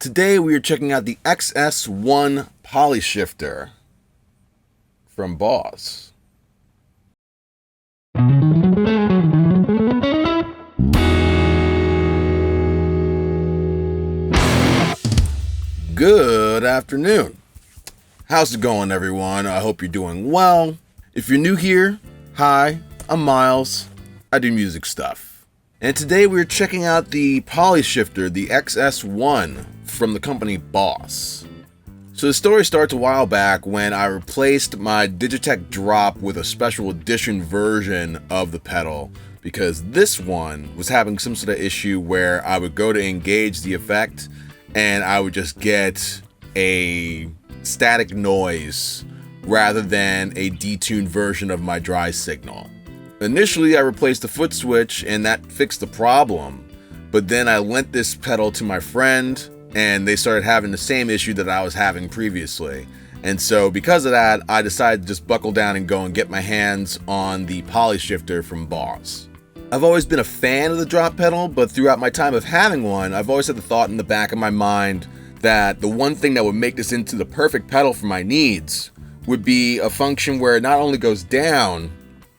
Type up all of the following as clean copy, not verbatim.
Today we are checking out the XS-1 Polyshifter from Boss. Good afternoon. How's it going, everyone? I hope you're doing well. If you're new here, hi, I'm Miles. I do music stuff. And today we're checking out the Polyshifter, the XS-1 from the company Boss. So the story starts a while back when I replaced my Digitech Drop with a special edition version of the pedal because this one was having some sort of issue where I would go to engage the effect and I would just get a static noise rather than a detuned version of my dry signal. Initially, I replaced the foot switch and that fixed the problem, but then I lent this pedal to my friend and they started having the same issue that I was having previously. And so because of that, I decided to just buckle down and go and get my hands on the Polyshifter from Boss. I've always been a fan of the drop pedal, but throughout my time of having one, I've always had the thought in the back of my mind that the one thing that would make this into the perfect pedal for my needs would be a function where it not only goes down,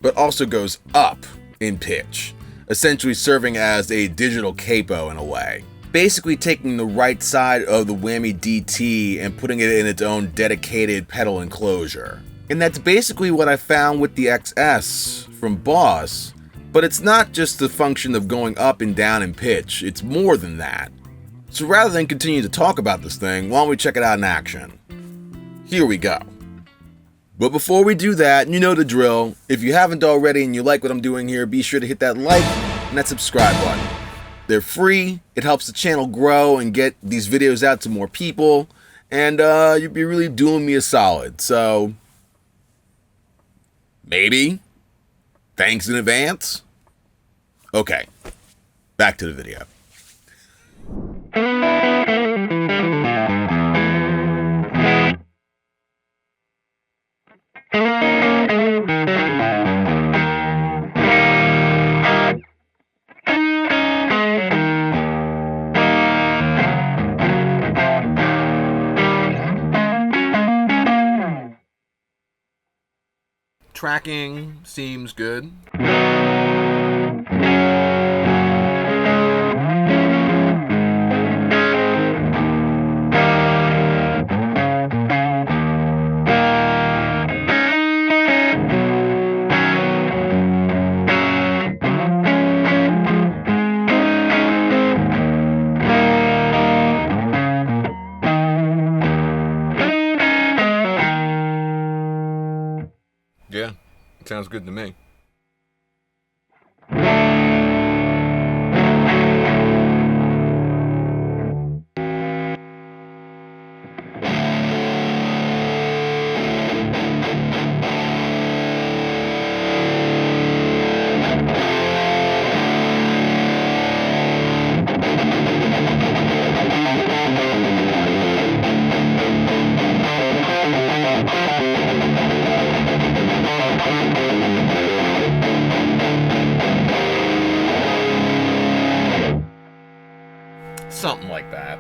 but also goes up in pitch, essentially serving as a digital capo in a way. Basically taking the right side of the whammy DT and putting it in its own dedicated pedal enclosure. And that's basically what I found with the XS from Boss, but it's not just the function of going up and down in pitch, it's more than that. So rather than continue to talk about this thing, why don't we check it out in action? Here we go. But before we do that, you know the drill. If you haven't already and you like what I'm doing here, be sure to hit that like and that subscribe button. They're free, it helps the channel grow and get these videos out to more people, and you'd be really doing me a solid. So, maybe? Thanks in advance? Okay, back to the video. Tracking seems good. Yeah, sounds good to me. Something like that.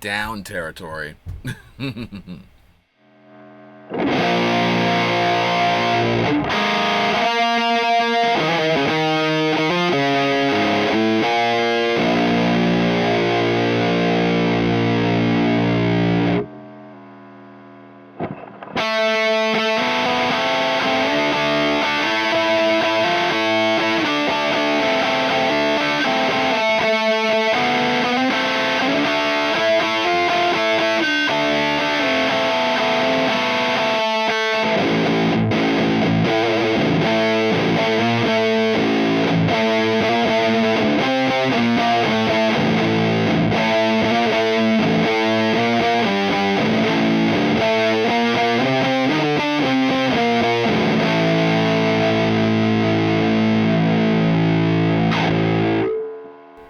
down territory.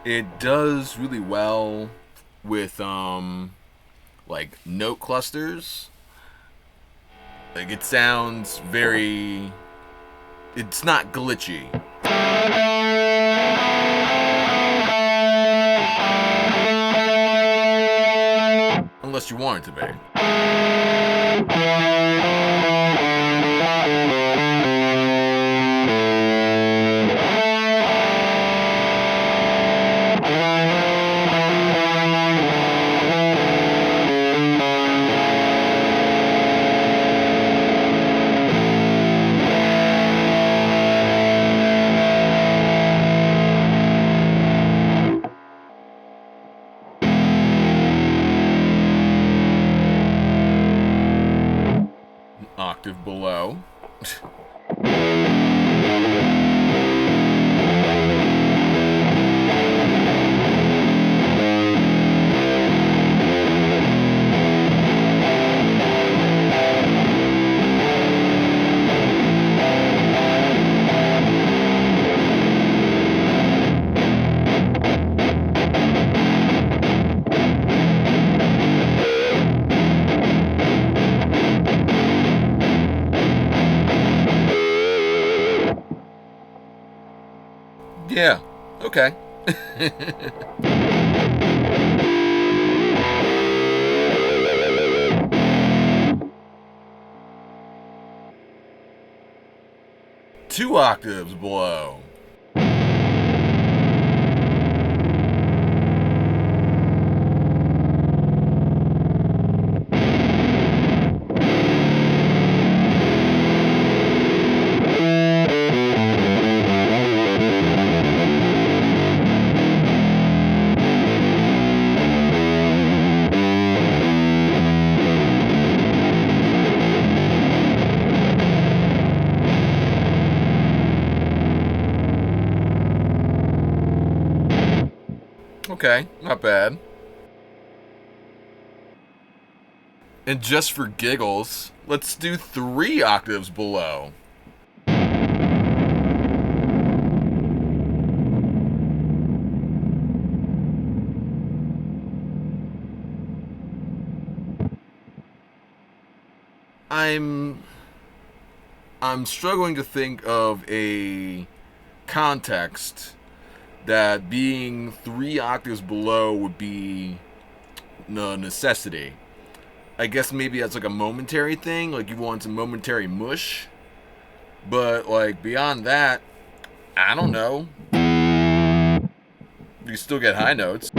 It does really well with like note clusters. Like it sounds very, it's not glitchy. Unless you want it to be. Octave below. Yeah, okay. Two octaves below. Okay, not bad. And just for giggles, let's do 3 octaves below. I'm struggling to think of a context that being 3 octaves below would be a necessity. I guess maybe that's like a momentary thing, like you want some momentary mush. But like beyond that, I don't know. You still get high notes.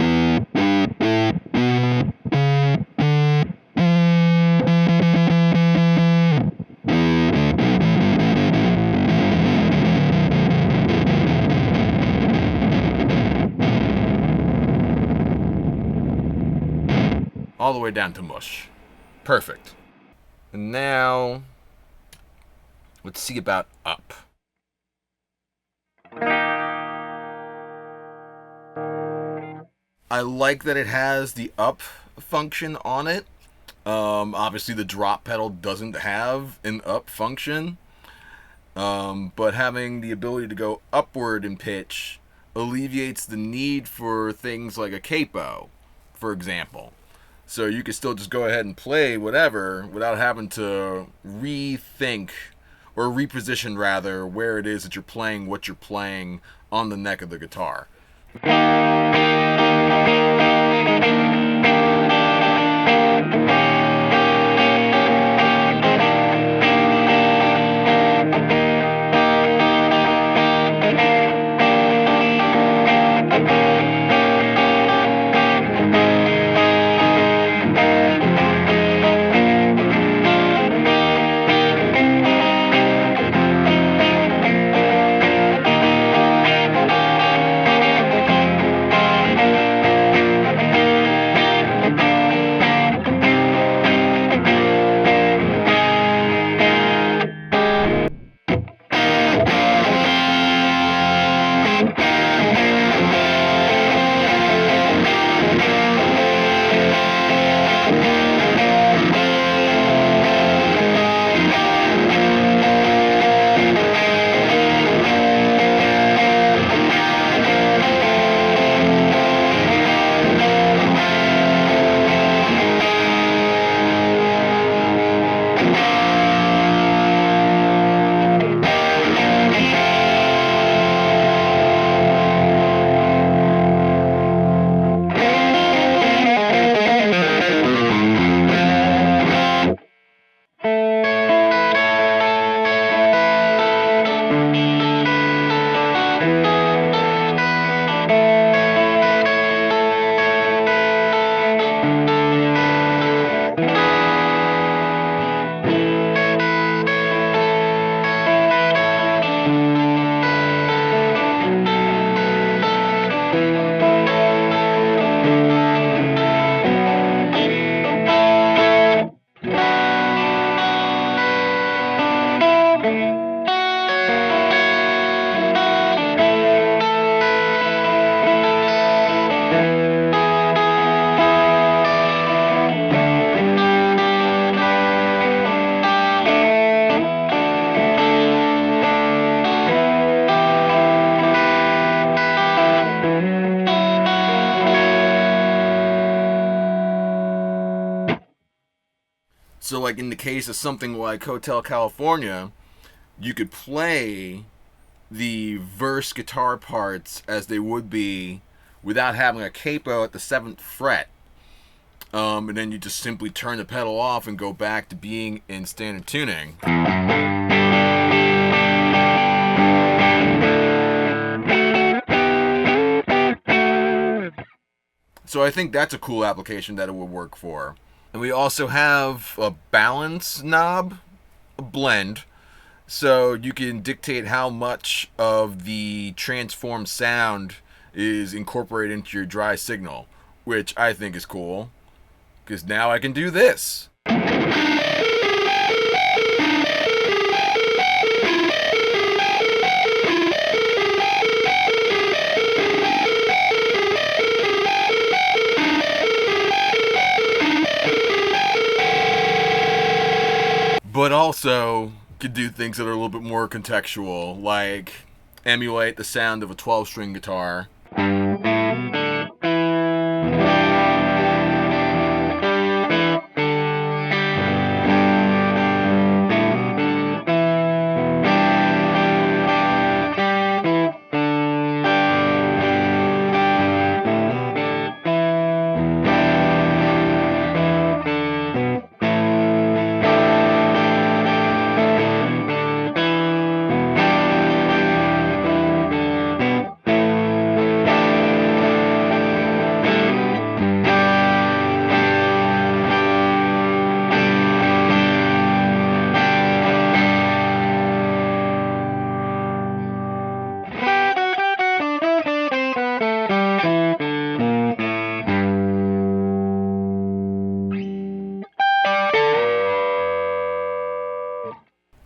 All the way down to mush. Perfect. And now, let's see about up. I like that it has the up function on it. Obviously, the drop pedal doesn't have an up function. But having the ability to go upward in pitch alleviates the need for things like a capo, for example. So you can still just go ahead and play whatever without having to rethink or reposition rather where it is that you're playing what you're playing on the neck of the guitar. So, like in the case of something like Hotel California, you could play the verse guitar parts as they would be without having a capo at the 7th fret. And then you just simply turn the pedal off and go back to being in standard tuning. So I think that's a cool application that it would work for. And we also have a balance knob, a blend, so you can dictate how much of the transformed sound is incorporated into your dry signal, which I think is cool, because now I can do this. But also could do things that are a little bit more contextual, like emulate the sound of a 12-string guitar.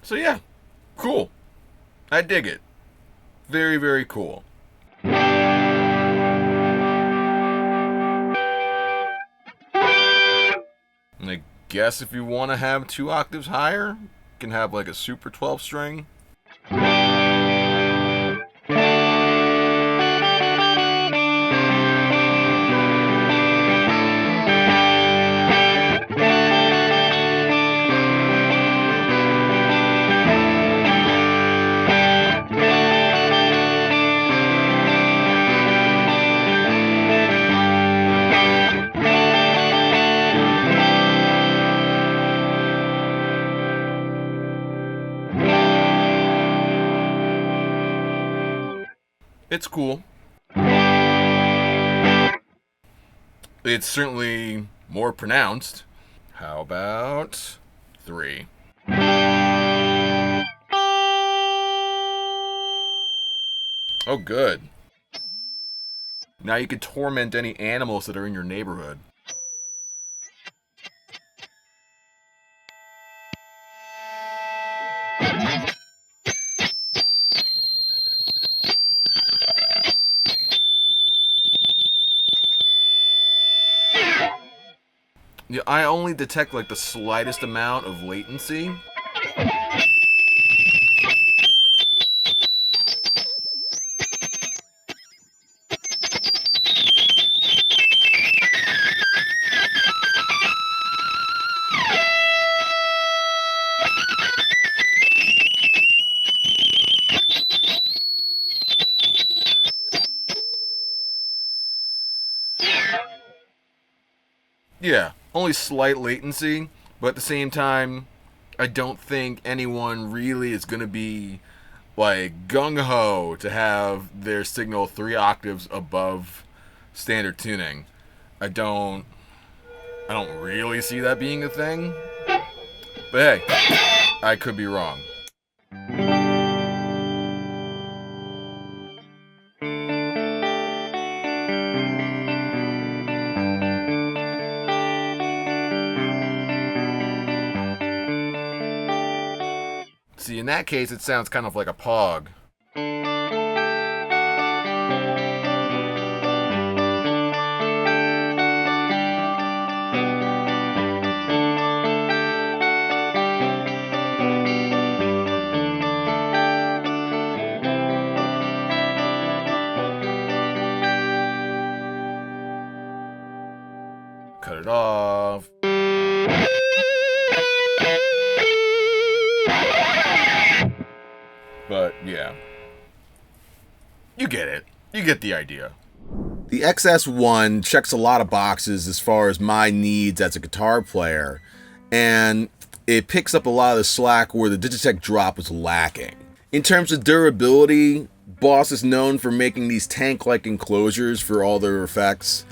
So yeah, cool. I dig it. Very, very cool. And I guess if you want to have 2 octaves higher, you can have like a super 12 string. It's cool. It's certainly more pronounced. How about 3? Oh, good. Now you can torment any animals that are in your neighborhood. Yeah, I only detect like the slightest amount of latency. Yeah, only slight latency, but at the same time, I don't think anyone really is going to be like gung ho to have their signal 3 octaves above standard tuning. I don't really see that being a thing. But hey, I could be wrong. See, in that case, it sounds kind of like a Pog. Cut it off. But yeah, you get it. You get the idea. The XS-1 checks a lot of boxes as far as my needs as a guitar player, and it picks up a lot of the slack where the Digitech Drop was lacking. In terms of durability, Boss is known for making these tank-like enclosures for all their effects,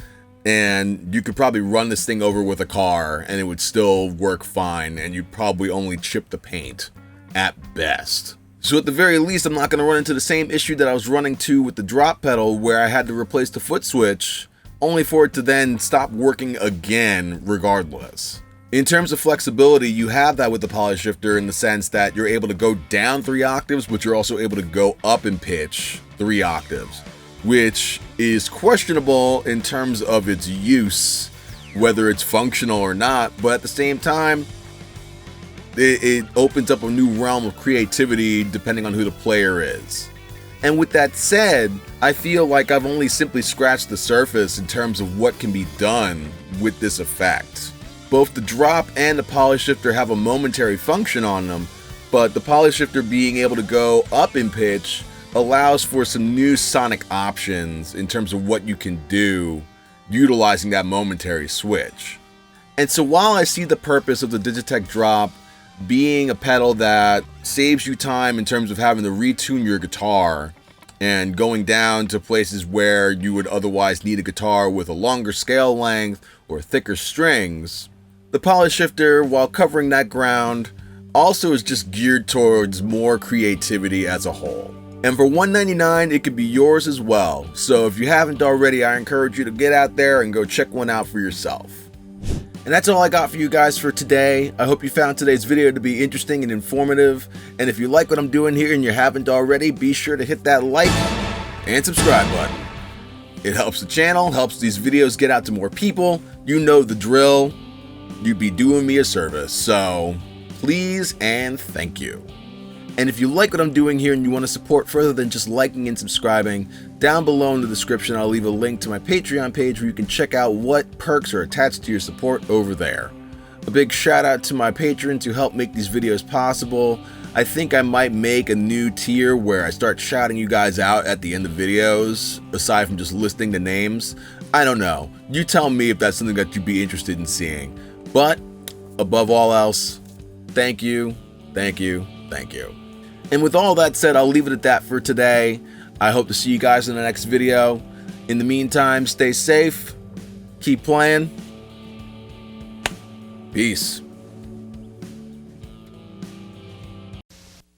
and you could probably run this thing over with a car and it would still work fine, and you'd probably only chip the paint at best. So at the very least, I'm not going to run into the same issue that I was running to with the drop pedal, where I had to replace the foot switch, only for it to then stop working again regardless. In terms of flexibility, you have that with the Polyshifter in the sense that you're able to go down 3 octaves, but you're also able to go up in pitch 3 octaves, which is questionable in terms of its use, whether it's functional or not, but at the same time, it opens up a new realm of creativity depending on who the player is. And with that said, I feel like I've only simply scratched the surface in terms of what can be done with this effect. Both the drop and the Polyshifter have a momentary function on them, but the Polyshifter being able to go up in pitch allows for some new sonic options in terms of what you can do utilizing that momentary switch. And so while I see the purpose of the Digitech Drop being a pedal that saves you time in terms of having to retune your guitar and going down to places where you would otherwise need a guitar with a longer scale length or thicker strings, the Polyshifter, while covering that ground, also is just geared towards more creativity as a whole. And for $199, it could be yours as well. So if you haven't already, I encourage you to get out there and go check one out for yourself. And that's all I got for you guys for today. I hope you found today's video to be interesting and informative. And if you like what I'm doing here and you haven't already, be sure to hit that like and subscribe button. It helps the channel, helps these videos get out to more people. You know the drill. You'd be doing me a service. So please and thank you. And if you like what I'm doing here and you want to support further than just liking and subscribing, down below in the description I'll leave a link to my Patreon page where you can check out what perks are attached to your support over there. A big shout out to my patrons who help make these videos possible. I think I might make a new tier where I start shouting you guys out at the end of videos, aside from just listing the names. I don't know. You tell me if that's something that you'd be interested in seeing. But above all else, thank you, thank you, thank you. And with all that said, I'll leave it at that for today. I hope to see you guys in the next video. In the meantime, stay safe, keep playing. Peace.